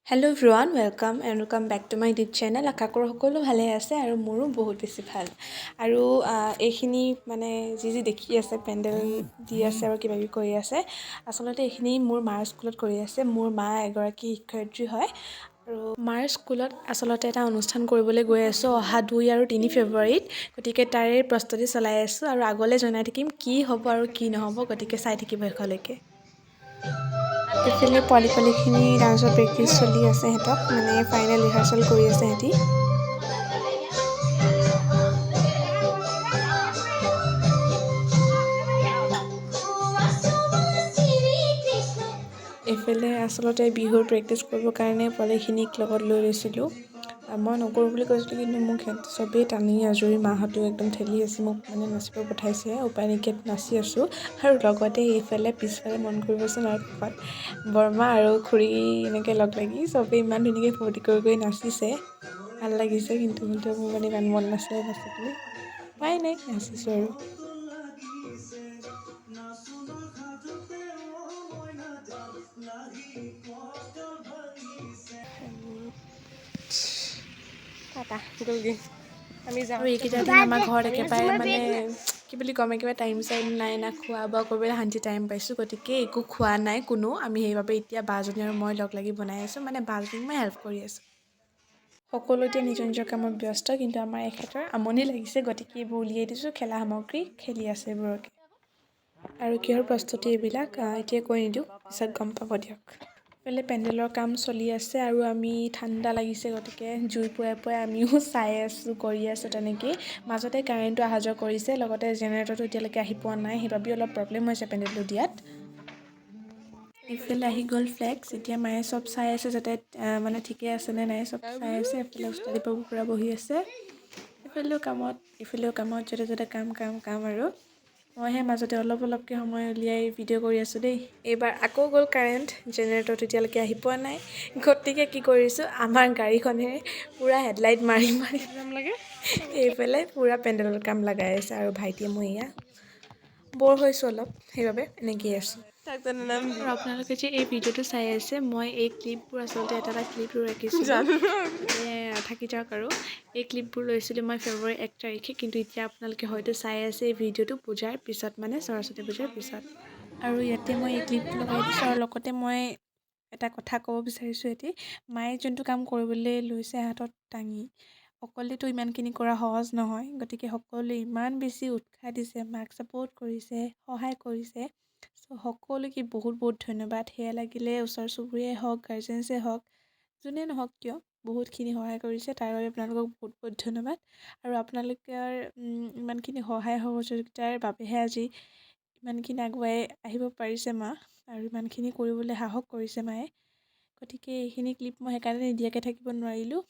Hello' everyone welcome back to my YouTube channel. আশা কৰোঁ সকলো ভালে আছে আৰু মোৰো বহুত বেছি ভাল। আৰু এইখিনি মানে যি দেখি আছে পেণ্ডেল দি আছে আৰু কিবাকিবি কৰি আছে, আচলতে এইখিনি মোৰ মাৰ স্কুলত কৰি আছে। মোৰ মা এগৰাকী শিক্ষয়িত্ৰী হয় আৰু মাৰ স্কুলত আচলতে এটা অনুষ্ঠান কৰিবলৈ গৈ আছোঁ অহা 2 আৰু 3 ফেব্ৰুৱাৰীত। গতিকে তাৰে প্ৰস্তুতি চলাই আছোঁ আৰু আগলৈ জনাই থাকিম কি হ'ব আৰু কি নহ'ব, গতিকে চাই থাকিব শেষলৈকে। এইফালে পোৱালিখিনি ডান্সৰ প্ৰেক্টিচ চলি আছে, সিহঁতক মানে ফাইনেল ৰিহাৰ্চেল কৰি আছে সিহঁতি। এইফালে আচলতে বিহুৰ প্ৰেক্টিচ কৰিবৰ কাৰণে পোৱালিখিনিক লগত লৈ গৈছিলোঁ। মই নকৰোঁ বুলি কৈছিলোঁ, কিন্তু মোক চবেই টানি আজৰি মাহঁতেও একদম ঠেলি আছে মোক, মানে নাচিব পঠাইছে। উপায় নাইকিয়াত নাচি আছোঁ আৰু লগতে এইফালে পিছফালে মন কৰিবচোন আৰু কাষত বৰমা আৰু খুৰী এনেকৈ লগ লাগি চবেই ইমান ধুনীয়াকৈ ফূৰ্তি কৰি নাচিছে। ভাল লাগিছে, কিন্তু মোৰ মানে ইমান মন নাছিলে নাচিবলৈ। উপায় নাই, নাচিছোঁ আৰু। আৰু এইকেইটা দিন আমাৰ ঘৰত একেবাৰে মানে কি বুলি ক'ম, একেবাৰে টাইম নাই, না খোৱা বোৱা কৰিবলৈ শান্তি টাইম পাইছোঁ। গতিকে একো খোৱা নাই কোনো, আমি সেইবাবে এতিয়া বাজনী আৰু মই লগ লাগি বনাই আছোঁ, মানে বাজনীক মই হেল্প কৰি আছোঁ। সকলো এতিয়া নিজৰ নিজৰ কামত ব্যস্ত, কিন্তু আমাৰ এখেতৰ আমনি লাগিছে, গতিকে এইবোৰ উলিয়াই দিছোঁ। খেলা সামগ্ৰী খেলি আছে এইবোৰকে। আৰু কিহৰ প্ৰস্তুতি এইবিলাক এতিয়া কৈ নিদিওঁ, পিছত গম পাব দিয়ক। এইফালে পেণ্ডেলৰ কাম চলি আছে আৰু আমি ঠাণ্ডা লাগিছে, গতিকে জুই পুৱাই আমিও চাই আছোঁ, কৰি আছোঁ তেনেকেই। মাজতে কাৰেণ্টটো অহা যোৱা কৰিছে, লগতে জেনেৰেটৰটো এতিয়ালৈকে আহি পোৱা নাই, সেইবাবেও অলপ প্ৰব্লেম হৈছে পেণ্ডেলটো দিয়াত। এইফালে আহি গ'ল ফ্লেক্স। এতিয়া মায়ে চব চাই আছে যাতে মানে ঠিকে আছে নে নাই, চব চাই আছে। এইফালে উস্তাদি বাবু পূৰা বহি আছে, এইফালেও কামত য'তে ত'তে কাম আৰু মইহে মাজতে অলপকৈ সময় উলিয়াই ভিডিঅ' কৰি আছোঁ দেই। এইবাৰ আকৌ গ'ল কাৰেণ্ট, জেনেৰেটৰটো এতিয়ালৈকে আহি পোৱা নাই, গতিকে কি কৰিছোঁ, আমাৰ গাড়ীখনেৰে পূৰা হেডলাইট মাৰি এইফালে পূৰা পেণ্ডেলৰ কাম লগাই আছে। আৰু ভাইটিয়ে মই এয়া বৰ হৈছোঁ অলপ, সেইবাবে এনেকৈয়ে আছোঁ। আৰু আপোনালোকে যে এই ভিডিঅ'টো চাই আছে, মই এই ক্লিপবোৰ আচলতে এটা ক্লিপ ৰাখিছিলোঁ, থাকি যাওক। আৰু এই ক্লিপবোৰ লৈছিলোঁ মই ফেব্ৰুৱাৰী 1 তাৰিখে, কিন্তু এতিয়া আপোনালোকে হয়তো চাই আছে এই ভিডিঅ'টো পূজাৰ পিছত, মানে সৰস্বতী পূজাৰ পিছত। আৰু ইয়াতে মই এই ক্লিপটো লগাই দিছোঁ। আৰু লগতে মই এটা কথা ক'ব বিচাৰিছোঁ, এটি মায়ে যোনটো কাম কৰিবলৈ লৈছে হাতত দাঙি, অকলেতো ইমানখিনি কৰা সহজ নহয়। গতিকে সকলোৱে ইমান বেছি উৎসাহ দিছে, মাক ছাপোৰ্ট কৰিছে, সহায় কৰিছে। চ' সকলোকে বহুত ধন্যবাদ। সেয়া লাগিলে ওচৰ চুবুৰীয়াই হওক, গাৰ্জেনছেই হওক, যোনে নহওক কিয় বহুতখিনি সহায় কৰিছে, তাৰ বাবে আপোনালোকক বহুত ধন্যবাদ। আৰু আপোনালোকৰ ইমানখিনি সহায় সহযোগিতাৰ বাবেহে আজি ইমানখিনি আগুৱাই আহিব পাৰিছে মা, আৰু ইমানখিনি কৰিবলৈ সাহস কৰিছে মায়ে। গতিকে এইখিনি ক্লিপ মই সেইকাৰণে নিদিয়াকৈ থাকিব নোৱাৰিলোঁ।